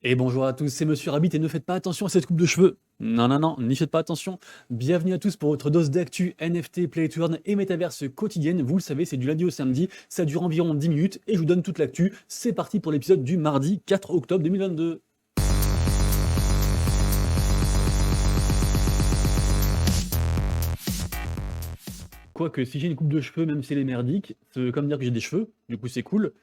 Et bonjour à tous, c'est Monsieur Rabbit et ne faites pas attention à cette coupe de cheveux. Non, non, non, n'y faites pas attention. Bienvenue à tous pour votre dose d'actu NFT, Play to Earn et Metaverse quotidienne. Vous le savez, c'est du lundi au samedi, ça dure environ 10 minutes et je vous donne toute l'actu. C'est parti pour l'épisode du mardi 4 octobre 2022. Quoique, si j'ai une coupe de cheveux, même si elle est merdique, c'est comme dire que j'ai des cheveux, du coup c'est cool.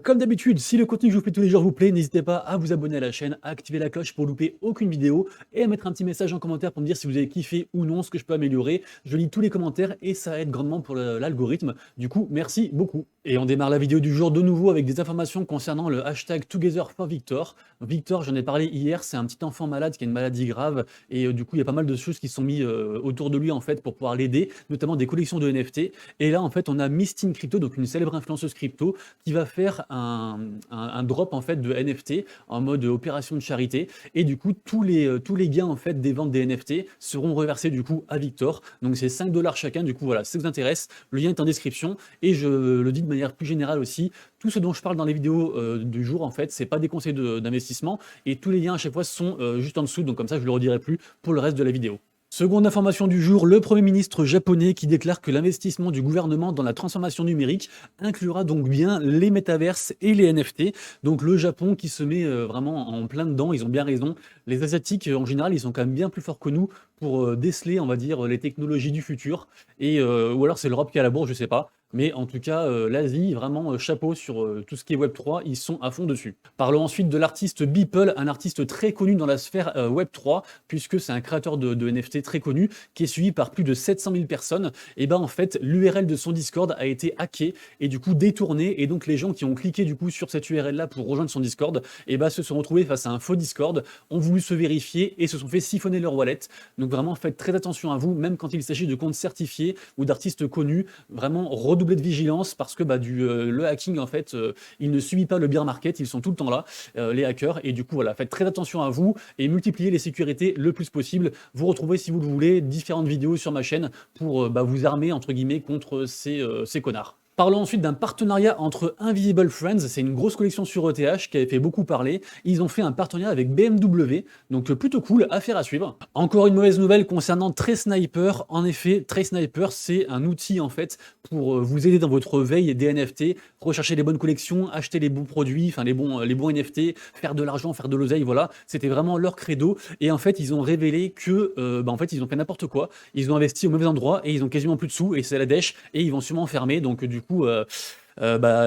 Comme d'habitude, si le contenu que je vous fais tous les jours vous plaît, n'hésitez pas à vous abonner à la chaîne, à activer la cloche pour louper aucune vidéo et à mettre un petit message en commentaire pour me dire si vous avez kiffé ou non, ce que je peux améliorer. Je lis tous les commentaires et ça aide grandement pour l'algorithme. Du coup, merci beaucoup. Et on démarre la vidéo du jour de nouveau avec des informations concernant le hashtag Together for Victor. Victor, j'en ai parlé hier, c'est un petit enfant malade qui a une maladie grave et du coup, il y a pas mal de choses qui sont mises autour de lui en fait pour pouvoir l'aider, notamment des collections de NFT. Et là, en fait, on a Mistine Crypto, donc une célèbre influenceuse crypto, qui va faire un drop en fait de NFT en mode opération de charité. Et du coup, tous les gains en fait des ventes des NFT seront reversés du coup à Victor. Donc c'est 5 dollars chacun. Du coup, voilà, si ça vous intéresse, le lien est en description. Et je le dis de manière plus générale aussi, tout ce dont je parle dans les vidéos du jour, en fait, c'est pas des conseils d'investissement. Et tous les liens à chaque fois sont juste en dessous. Donc comme ça, je le redirai plus pour le reste de la vidéo. Seconde information du jour, le Premier ministre japonais qui déclare que l'investissement du gouvernement dans la transformation numérique inclura donc bien les métaverses et les NFT. Donc le Japon qui se met vraiment en plein dedans, ils ont bien raison. Les Asiatiques en général, ils sont quand même bien plus forts que nous pour déceler, on va dire, les technologies du futur. Et, ou alors c'est l'Europe qui a la bourre, je sais pas. Mais en tout cas, l'Asie, vraiment chapeau sur tout ce qui est Web3, ils sont à fond dessus. Parlons ensuite de l'artiste Beeple, un artiste très connu dans la sphère Web3, puisque c'est un créateur de NFT très connu, qui est suivi par plus de 700 000 personnes. Et ben en fait, l'URL de son Discord a été hacké et du coup détourné. Et donc les gens qui ont cliqué du coup sur cette URL-là pour rejoindre son Discord, et ben se sont retrouvés face à un faux Discord, ont voulu se vérifier et se sont fait siphonner leur wallet. Donc vraiment, faites très attention à vous, même quand il s'agit de comptes certifiés ou d'artistes connus. Vraiment, redoubler de vigilance parce que le hacking, en fait, il ne subit pas le bear market, ils sont tout le temps là, les hackers. Et du coup, voilà, faites très attention à vous et multipliez les sécurités le plus possible. Vous retrouvez, si vous le voulez, différentes vidéos sur ma chaîne pour vous armer, entre guillemets, contre ces connards. Parlons ensuite d'un partenariat entre Invisible Friends, c'est une grosse collection sur ETH qui avait fait beaucoup parler. Ils ont fait un partenariat avec BMW, donc plutôt cool, affaire à suivre. Encore une mauvaise nouvelle concernant TradeSniper. En effet, TradeSniper, c'est un outil en fait pour vous aider dans votre veille des NFT, rechercher les bonnes collections, acheter les bons produits, enfin les bons NFT, faire de l'argent, faire de l'oseille, voilà. C'était vraiment leur credo. Et en fait, ils ont révélé que, en fait, ils ont fait n'importe quoi. Ils ont investi au mauvais endroit et ils ont quasiment plus de sous et c'est la dèche et ils vont sûrement fermer. Donc du coup,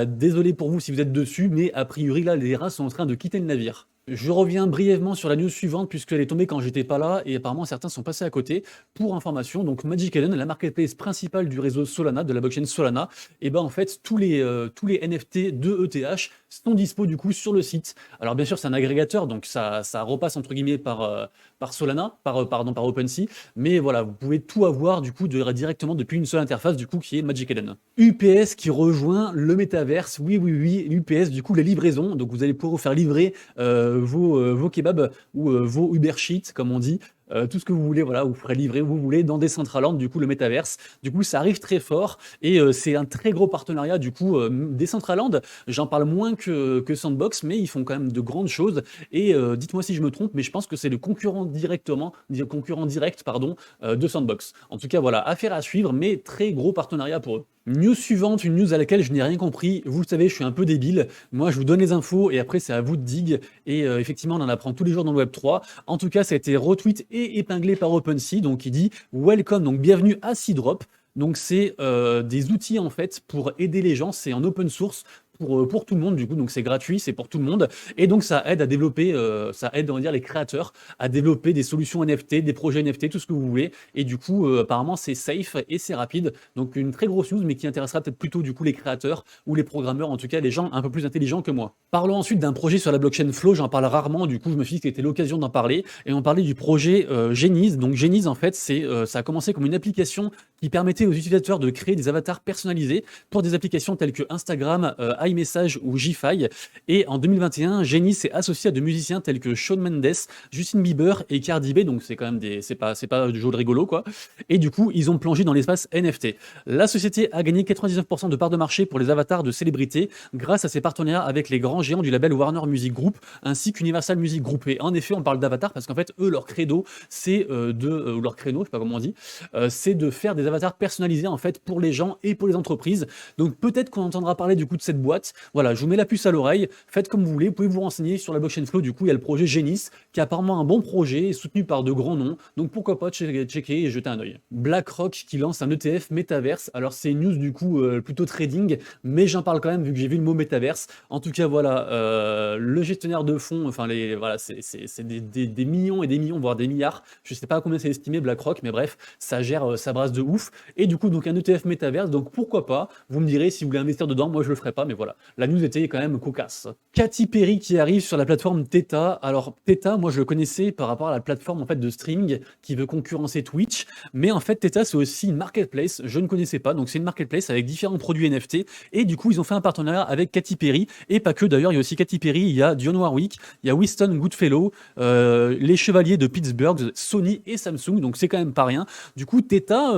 désolé pour vous si vous êtes dessus, mais a priori là, les rats sont en train de quitter le navire. Je reviens brièvement sur la news suivante puisqu'elle est tombée quand j'étais pas là et apparemment certains sont passés à côté. Pour information, donc Magic Eden, la marketplace principale du réseau Solana, de la blockchain Solana, et ben en fait tous les NFT de ETH sont dispo du coup sur le site. Alors bien sûr c'est un agrégateur donc ça repasse entre guillemets par Solana, pardon par OpenSea, mais voilà vous pouvez tout avoir du coup directement depuis une seule interface du coup qui est Magic Eden. UPS qui rejoint le métaverse, oui UPS du coup les livraisons, donc vous allez pouvoir vous faire livrer vos kebabs ou vos Uber Sheets, comme on dit, tout ce que vous voulez, voilà, vous ferez livrer où vous voulez dans Decentraland, du coup le métaverse. Du coup, ça arrive très fort et c'est un très gros partenariat. Du coup, Decentraland, j'en parle moins que Sandbox, mais ils font quand même de grandes choses. Et dites-moi si je me trompe, mais je pense que c'est le concurrent direct, pardon, de Sandbox. En tout cas, voilà, affaire à suivre, mais très gros partenariat pour eux. News suivante, une news à laquelle je n'ai rien compris. Vous le savez, je suis un peu débile. Moi, je vous donne les infos et après, c'est à vous de dig. Et effectivement, on en apprend tous les jours dans le Web3. En tout cas, ça a été retweet et épinglé par OpenSea. Donc, il dit Welcome, donc bienvenue à Seedrop. Donc, c'est des outils en fait pour aider les gens. C'est en open source. Pour tout le monde du coup, donc c'est gratuit, c'est pour tout le monde et donc ça aide à développer, ça aide on va dire les créateurs à développer des solutions NFT, des projets NFT, tout ce que vous voulez et du coup apparemment c'est safe et c'est rapide, donc une très grosse news mais qui intéressera peut-être plutôt du coup les créateurs ou les programmeurs, en tout cas les gens un peu plus intelligents que moi. Parlons ensuite d'un projet sur la blockchain Flow, j'en parle rarement, du coup je me suis dit que c'était l'occasion d'en parler et on parlait du projet Genies. Donc Genies en fait ça a commencé comme une application qui permettait aux utilisateurs de créer des avatars personnalisés pour des applications telles que Instagram, iMessage ou Giphy. Et en 2021, Genie s'est associé à de musiciens tels que Shawn Mendes, Justin Bieber et Cardi B, donc c'est quand même c'est pas du jeu de rigolo quoi. Et du coup, ils ont plongé dans l'espace NFT. La société a gagné 99% de parts de marché pour les avatars de célébrités grâce à ses partenariats avec les grands géants du label Warner Music Group ainsi qu'Universal Music Group. Et en effet, on parle d'avatars parce qu'en fait, eux, leur credo, c'est ou leur créneau, je sais pas comment on dit, c'est de faire des avatars personnalisés en fait pour les gens et pour les entreprises. Donc peut-être qu'on entendra parler du coup de cette boîte. Voilà, je vous mets la puce à l'oreille. Faites comme vous voulez. Vous pouvez vous renseigner sur la blockchain Flow. Du coup, il y a le projet Genis qui est apparemment un bon projet soutenu par de grands noms. Donc pourquoi pas checker et jeter un œil. BlackRock qui lance un ETF Metaverse. Alors c'est une news du coup plutôt trading, mais j'en parle quand même vu que j'ai vu le mot Metaverse. En tout cas, voilà, le gestionnaire de fonds, enfin voilà, c'est des millions et des millions, voire des milliards. Je sais pas à combien c'est estimé BlackRock, mais bref, ça gère, ça brasse de ouf. Et du coup, donc un ETF Metaverse, donc pourquoi pas. Vous me direz si vous voulez investir dedans, moi je le ferai pas, mais voilà. La news était quand même cocasse. Katy Perry qui arrive sur la plateforme Theta. Alors Theta, moi je le connaissais par rapport à la plateforme en fait de streaming qui veut concurrencer Twitch, mais en fait Theta c'est aussi une marketplace, je ne connaissais pas, donc c'est une marketplace avec différents produits NFT, et du coup ils ont fait un partenariat avec Katy Perry, et pas que d'ailleurs, il y a aussi Katy Perry, il y a Dionne Warwick, il y a Winston Goodfellow, les Chevaliers de Pittsburgh, Sony et Samsung, donc c'est quand même pas rien. Du coup Theta,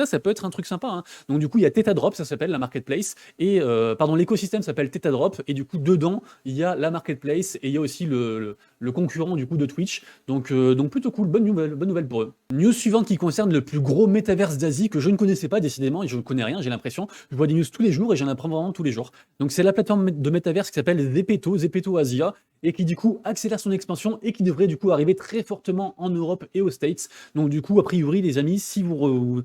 ça peut être un truc sympa, hein. Donc du coup il y a Theta Drop, ça s'appelle la marketplace, et pardon, l'écosystème s'appelle Theta Drop, et du coup dedans il y a la marketplace et il y a aussi le concurrent du coup de Twitch. Donc plutôt cool, bonne nouvelle pour eux. News suivante qui concerne le plus gros métaverse d'Asie que je ne connaissais pas décidément, et je ne connais rien, j'ai l'impression. Je vois des news tous les jours et j'en apprends vraiment tous les jours. Donc c'est la plateforme de métaverse qui s'appelle Zepeto Asia, et qui du coup accélère son expansion et qui devrait du coup arriver très fortement en Europe et aux States. Donc du coup, a priori les amis, si vous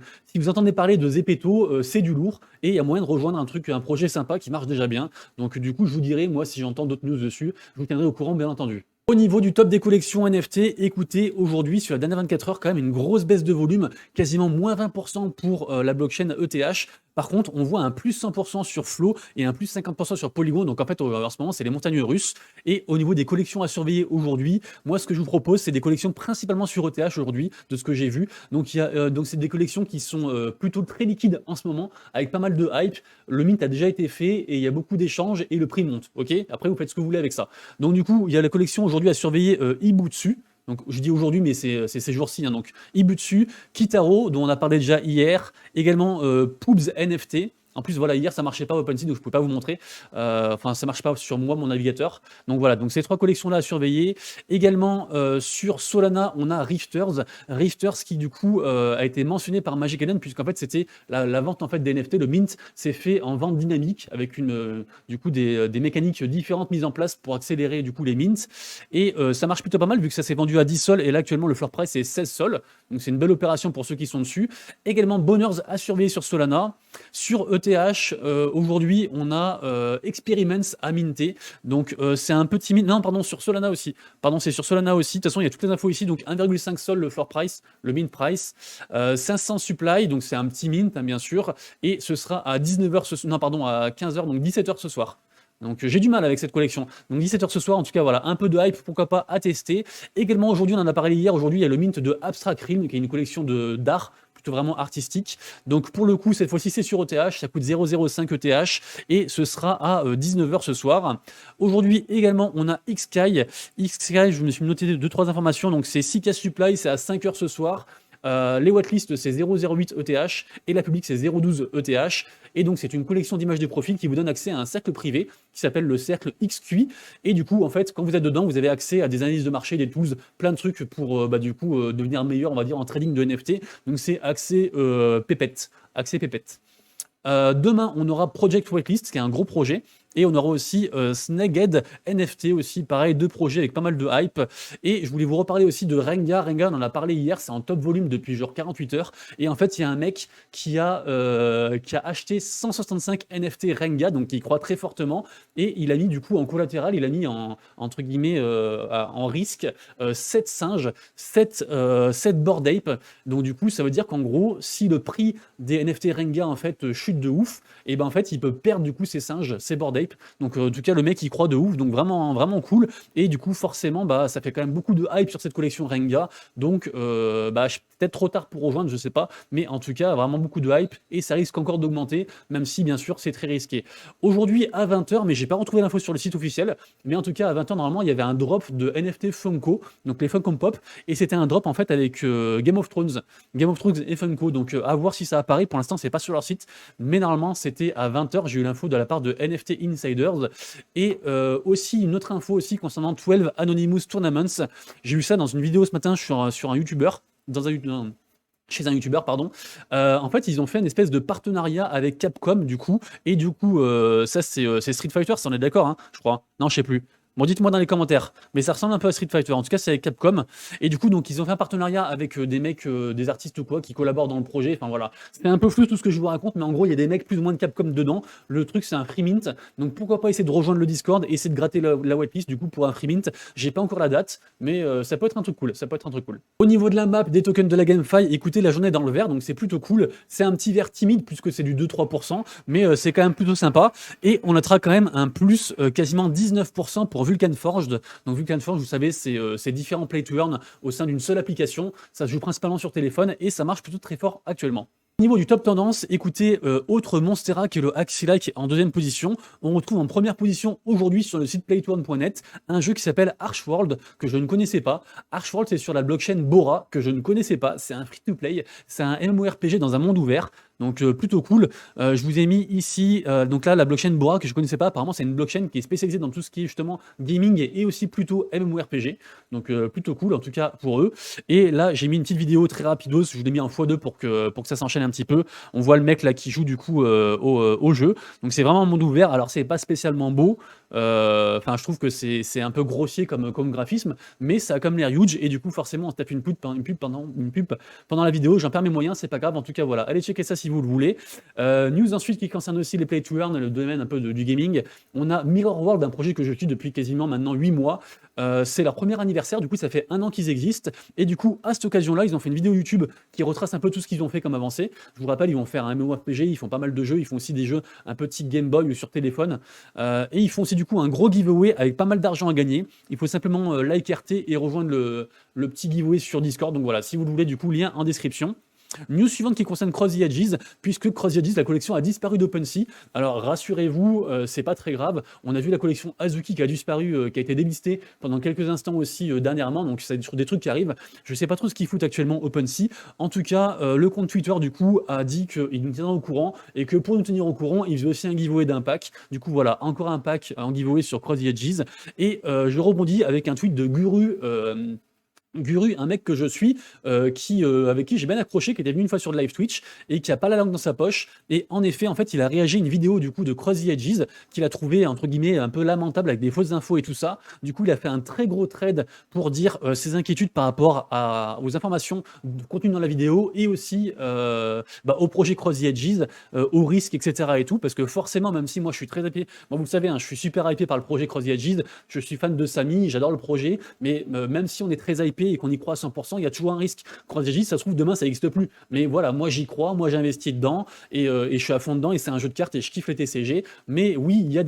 entendez parler de Zepeto, c'est du lourd et il y a moyen de rejoindre un projet sympa qui marche déjà bien. Donc du coup, je vous dirai, moi si j'entends d'autres news dessus, je vous tiendrai au courant bien entendu. Au niveau du top des collections NFT, écoutez, aujourd'hui, sur la dernière 24 heures, quand même une grosse baisse de volume, quasiment moins 20% pour la blockchain ETH. Par contre, on voit un plus 100% sur Flow et un plus 50% sur Polygon. Donc en fait, en ce moment, c'est les montagnes russes. Et au niveau des collections à surveiller aujourd'hui, moi, ce que je vous propose, c'est des collections principalement sur ETH aujourd'hui, de ce que j'ai vu. Donc c'est des collections qui sont plutôt très liquides en ce moment, avec pas mal de hype. Le mint a déjà été fait et il y a beaucoup d'échanges et le prix monte. Ok, après, vous faites ce que vous voulez avec ça. Donc du coup, il y a la collection aujourd'hui à surveiller Ibutsu. Donc je dis aujourd'hui, mais c'est ces jours-ci. Hein, donc Ibutsu, Kitaro, dont on a parlé déjà hier, également Poobs NFT. En plus, voilà, hier ça marchait pas OpenSea, donc je ne peux pas vous montrer. Enfin, ça marche pas sur moi, mon navigateur. Donc voilà, donc ces trois collections-là à surveiller. Également sur Solana, on a Rifters. Rifters qui du coup a été mentionné par Magic Eden, puisqu'en fait c'était la vente en fait des NFT. Le mint s'est fait en vente dynamique avec du coup des mécaniques différentes mises en place pour accélérer du coup les mints. Et ça marche plutôt pas mal vu que ça s'est vendu à 10 sols et là actuellement le floor price est 16 sols. Donc c'est une belle opération pour ceux qui sont dessus. Également Boners à surveiller sur Solana. Sur ETH, aujourd'hui, on a Experiments à minter. Donc, c'est un petit mint. Non, pardon, sur Solana aussi. Pardon, c'est sur Solana aussi. De toute façon, il y a toutes les infos ici. Donc, 1,5 sol le floor price, le mint price. 500 supply, donc c'est un petit mint, hein, bien sûr. Et ce sera à 19h non, pardon, à 15h, donc 17h ce soir. Donc j'ai du mal avec cette collection. Donc 17h ce soir, en tout cas voilà, un peu de hype, pourquoi pas, à tester. Également aujourd'hui, on en a parlé hier, aujourd'hui il y a le mint de Abstract Realm, qui est une collection d'art, plutôt vraiment artistique. Donc pour le coup, cette fois-ci c'est sur ETH, ça coûte 0,05 ETH et ce sera à 19h ce soir. Aujourd'hui également, on a Xsky. Xsky, je me suis noté 2-3 informations, donc c'est 6K supply, c'est à 5h ce soir. Les watlists c'est 0,08 ETH et la public c'est 0,12 ETH, et donc c'est une collection d'images de profil qui vous donne accès à un cercle privé qui s'appelle le cercle XQ, et du coup en fait quand vous êtes dedans vous avez accès à des analyses de marché, des tools, plein de trucs pour devenir meilleur on va dire en trading de NFT. Donc c'est accès pépette, demain on aura Project Whitelist qui est un gros projet. Et on aura aussi Snakehead NFT aussi, pareil, deux projets avec pas mal de hype. Et je voulais vous reparler aussi de Renga. Renga, on en a parlé hier, c'est en top volume depuis genre 48 heures. Et en fait, il y a un mec qui a acheté 165 NFT Renga, donc qui croit très fortement. Et il a mis du coup en collatéral, il a mis entre guillemets en risque 7 singes, 7 Bored Ape. Donc du coup, ça veut dire qu'en gros, si le prix des NFT Renga en fait chute de ouf, et ben en fait, il peut perdre du coup ces singes, ces Bored Ape. d'ape. Donc en tout cas, le mec, il croit de ouf, donc vraiment, vraiment cool. Et du coup, forcément, bah, ça fait quand même beaucoup de hype sur cette collection Renga. Donc, bah, peut-être trop tard pour rejoindre, je sais pas. Mais en tout cas, vraiment beaucoup de hype et ça risque encore d'augmenter, même si, bien sûr, c'est très risqué. Aujourd'hui, à 20h, mais j'ai pas retrouvé l'info sur le site officiel, mais en tout cas, à 20h, normalement, il y avait un drop de NFT Funko, donc les Funko Pop, et c'était un drop en fait avec Game of Thrones et Funko. Donc, à voir si ça apparaît. Pour l'instant, c'est pas sur leur site, mais normalement, c'était à 20h. J'ai eu l'info de la part de NFT Insiders. Et aussi, une autre info aussi concernant 12 Anonymous Tournaments. J'ai eu ça dans une vidéo ce matin sur un YouTuber, chez un YouTuber, pardon. En fait, ils ont fait une espèce de partenariat avec Capcom, du coup. Et du coup, ça, c'est Street Fighter, ça, on est d'accord, hein, je crois. Non, je sais plus. Bon, dites-moi dans les commentaires, mais ça ressemble un peu à Street Fighter. En tout cas, c'est avec Capcom. Et du coup, donc, ils ont fait un partenariat avec des mecs, des artistes ou quoi, qui collaborent dans le projet. Enfin voilà, c'est un peu flou tout ce que je vous raconte, mais en gros, il y a des mecs plus ou moins de Capcom dedans. Le truc, c'est un free mint. Donc, pourquoi pas essayer de rejoindre le Discord et essayer de gratter la whitelist du coup pour un free mint. J'ai pas encore la date, mais ça peut être un truc cool. Ça peut être un truc cool. Au niveau de la map, des tokens de la GameFi, écoutez, la journée est dans le vert, donc c'est plutôt cool. C'est un petit vert timide puisque c'est du 2-3%, mais c'est quand même plutôt sympa. Et on notera quand même un plus quasiment 19% pour Vulcan Forged. Donc Vulcan Forge, vous savez, c'est différents play to earn au sein d'une seule application. Ça se joue principalement sur téléphone et ça marche plutôt très fort actuellement. Au niveau du top tendance, écoutez, autre Monstera qui est le Axilike en deuxième position. On retrouve en première position aujourd'hui sur le site playtoearn.net un jeu qui s'appelle Archworld que je ne connaissais pas. Archworld, c'est sur la blockchain Bora que je ne connaissais pas. C'est un free-to-play, c'est un MMORPG dans un monde ouvert. Donc plutôt cool. Je vous ai mis ici, donc là, la blockchain Bora que je connaissais pas. Apparemment, c'est une blockchain qui est spécialisée dans tout ce qui est justement gaming et aussi plutôt MMORPG. Donc plutôt cool, en tout cas pour eux. Et là, j'ai mis une petite vidéo très rapidos. Je vous l'ai mis en x2 pour que ça s'enchaîne un petit peu. On voit le mec là qui joue du coup au jeu. Donc c'est vraiment un monde ouvert. Alors c'est pas spécialement beau. Enfin, je trouve que c'est un peu grossier comme graphisme, mais ça a comme l'air huge. Et du coup, forcément, on se tape une pub pendant la vidéo. J'en perds mes moyens, c'est pas grave. En tout cas, voilà. Allez checker ça si vous le voulez. News ensuite qui concerne aussi les play to earn, le domaine un peu du gaming. On a Mirror World, un projet que je suis depuis quasiment maintenant 8 mois. C'est leur premier anniversaire, du coup ça fait 1 an qu'ils existent, et du coup à cette occasion-là, ils ont fait une vidéo YouTube qui retrace un peu tout ce qu'ils ont fait comme avancée. Je vous rappelle, ils vont faire un MMORPG, ils font pas mal de jeux, ils font aussi des jeux un peu type Game Boy ou sur téléphone, et ils font aussi du coup un gros giveaway avec pas mal d'argent à gagner. Il faut simplement like RT et rejoindre le petit giveaway sur Discord, donc voilà, si vous le voulez, du coup lien en description. News suivante qui concerne Cross the Edges, puisque Cross the Edges, la collection a disparu d'OpenSea. Alors rassurez-vous, c'est pas très grave. On a vu la collection Azuki qui a disparu, qui a été délistée pendant quelques instants aussi dernièrement, donc c'est sur des trucs qui arrivent. Je sais pas trop ce qu'ils foutent actuellement OpenSea. En tout cas, le compte Twitter du coup a dit qu'il nous tiendra au courant et que pour nous tenir au courant, il faisait aussi un giveaway d'un pack. Du coup voilà, encore un pack en giveaway sur Cross the Edges. Et je rebondis avec un tweet de Guru, un mec que je suis, avec qui j'ai bien accroché, qui était venu une fois sur le live Twitch et qui a pas la langue dans sa poche. Et en effet, en fait, il a réagi à une vidéo du coup de Cross the Edges qu'il a trouvé entre guillemets un peu lamentable avec des fausses infos et tout ça. Du coup, il a fait un très gros thread pour dire ses inquiétudes par rapport aux informations contenues dans la vidéo et aussi au projet Cross the Edges, aux risques, etc. et tout. Parce que forcément, même si moi je suis très hypé, bon, vous le savez, hein, je suis super hypé par le projet Cross the Edges, je suis fan de Samy, j'adore le projet, mais même si on est très hypé et qu'on y croit à 100%, il y a toujours un risque. Cross the Edges, ça se trouve demain ça n'existe plus. Mais voilà, moi j'y crois, moi j'ai investi dedans et je suis à fond dedans et c'est un jeu de cartes et je kiffe les TCG. Mais oui, il y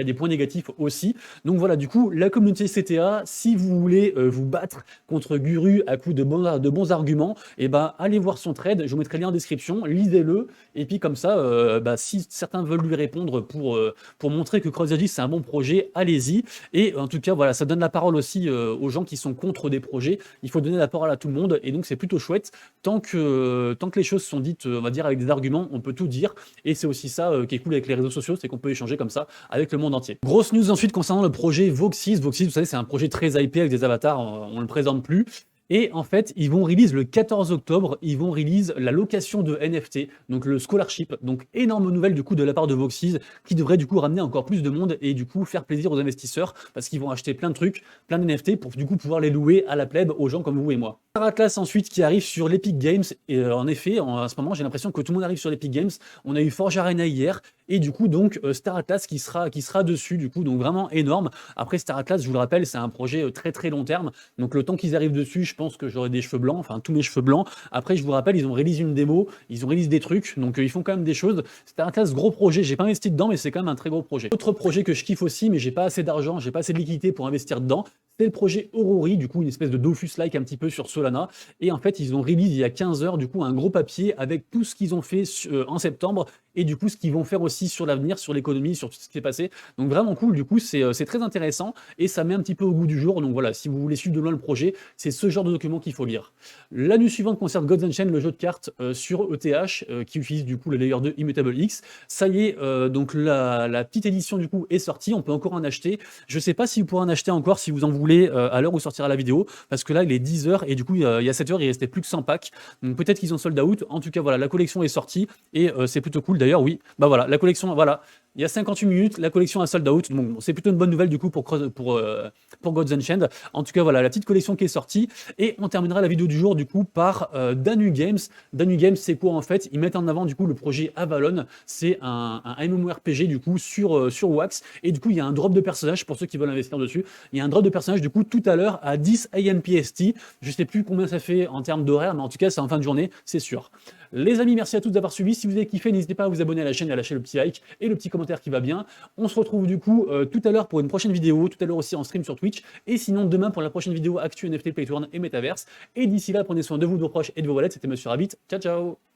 a des points négatifs aussi. Donc voilà, du coup, la communauté CTA, si vous voulez vous battre contre Guru à coup de bons arguments, et ben allez voir son trade, je vous mettrai le lien en description, lisez-le, et puis comme ça, si certains veulent lui répondre pour montrer que Cross the Edges c'est un bon projet, allez-y. Et en tout cas, voilà, ça donne la parole aussi aux gens qui sont contre des projets. Il faut donner la parole à tout le monde, et donc c'est plutôt chouette. Tant que les choses sont dites, on va dire, avec des arguments, on peut tout dire. Et c'est aussi ça qui est cool avec les réseaux sociaux, c'est qu'on peut échanger comme ça avec le monde entier. Grosse news ensuite concernant le projet Voxys. Voxys, vous savez, c'est un projet très hypé avec des avatars, on ne le présente plus. Et en fait, ils vont release le 14 octobre, ils vont release la location de NFT, donc le scholarship. Donc énorme nouvelle du coup de la part de Voxys, qui devrait du coup ramener encore plus de monde et du coup faire plaisir aux investisseurs, parce qu'ils vont acheter plein de trucs, plein de NFT pour du coup pouvoir les louer à la plèbe aux gens comme vous et moi. Star Atlas ensuite qui arrive sur l'Epic Games, et en effet, à ce moment j'ai l'impression que tout le monde arrive sur l'Epic Games. On a eu Forge Arena hier, et du coup donc Star Atlas qui sera dessus, du coup, donc vraiment énorme. Après Star Atlas, je vous le rappelle, c'est un projet très très long terme, donc le temps qu'ils arrivent dessus, je pense que j'aurai des cheveux blancs, enfin tous mes cheveux blancs. Après, je vous rappelle, ils ont release une démo, ils ont release des trucs, donc ils font quand même des choses. C'était un classe gros projet, j'ai pas investi dedans, mais c'est quand même un très gros projet. Autre projet que je kiffe aussi, mais j'ai pas assez d'argent, j'ai pas assez de liquidité pour investir dedans, c'est le projet Aurori, du coup une espèce de Dofus-like un petit peu sur Solana. Et en fait, ils ont release il y a 15 heures, du coup, un gros papier avec tout ce qu'ils ont fait en septembre et du coup, ce qu'ils vont faire aussi sur l'avenir, sur l'économie, sur tout ce qui s'est passé. Donc vraiment cool, du coup, c'est très intéressant et ça met un petit peu au goût du jour. Donc voilà, si vous voulez suivre de loin le projet, c'est ce genre de document qu'il faut lire. La news suivante concerne Gods Unchained, le jeu de cartes sur ETH qui utilise du coup le layer 2 Immutable X. Ça y est, donc la petite édition du coup est sortie, on peut encore en acheter. Je sais pas si vous pourrez en acheter encore si vous en voulez à l'heure où sortira la vidéo, parce que là il est 10h et du coup il y a 7 heures il restait plus que 100 packs. Donc peut-être qu'ils ont sold out. En tout cas voilà, la collection est sortie et c'est plutôt cool d'ailleurs, oui. Bah voilà, la collection, voilà. Il y a 58 minutes, la collection a sold out. Donc c'est plutôt une bonne nouvelle du coup pour Gods Unchained. En tout cas voilà, la petite collection qui est sortie. Et on terminera la vidéo du jour du coup par Danu Games. Danu Games, c'est quoi en fait? Ils mettent en avant du coup le projet Avalon. C'est un MMORPG du coup sur Wax. Et du coup il y a un drop de personnages pour ceux qui veulent investir dessus. Il y a un drop de personnages du coup tout à l'heure à 10 AM PST. Je sais plus combien ça fait en termes d'horaire, mais en tout cas c'est en fin de journée, c'est sûr. Les amis, merci à tous d'avoir suivi. Si vous avez kiffé, n'hésitez pas à vous abonner à la chaîne et à lâcher le petit like et le petit commentaire qui va bien. On se retrouve du coup tout à l'heure pour une prochaine vidéo, tout à l'heure aussi en stream sur Twitch, et sinon demain pour la prochaine vidéo Actu NFT, Play to Earn et Metaverse. Et d'ici là, prenez soin de vous, de vos proches et de vos wallets. C'était Monsieur Rabbit. Ciao, ciao!